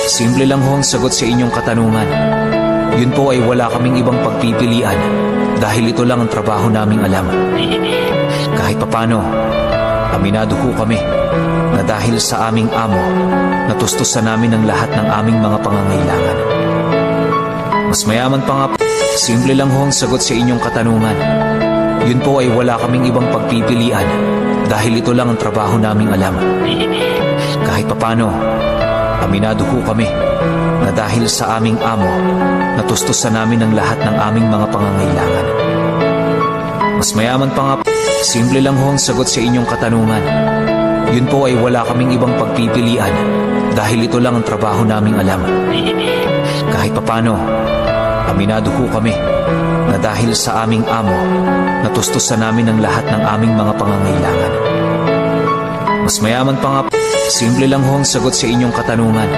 Simple lang ho ang sagot sa inyong katanungan. Yun po ay wala kaming ibang pagpipilian dahil ito lang ang trabaho naming alam. Kahit papano, aminado ho kami na dahil sa aming amo, natustusan namin ang lahat ng aming mga pangangailangan. Mas mayaman pa nga po, simple lang ho ang sagot sa inyong katanungan. Yun po ay wala kaming ibang pagpipilian dahil ito lang ang trabaho naming alam. Kahit papano, aminado ho kami na dahil sa aming amo, natustusan namin ang lahat ng aming mga pangangailangan. Mas mayaman pa nga po, simple lang ho ang sagot sa inyong katanungan. Yun po ay wala kaming ibang pagpipilian dahil ito lang ang trabaho naming alam. Kahit papano, aminado ho kami na dahil sa aming amo, natustusan namin ang lahat ng aming mga pangangailangan. Mas mayaman pa nga po, simple lang ho ang sagot sa inyong katanungan.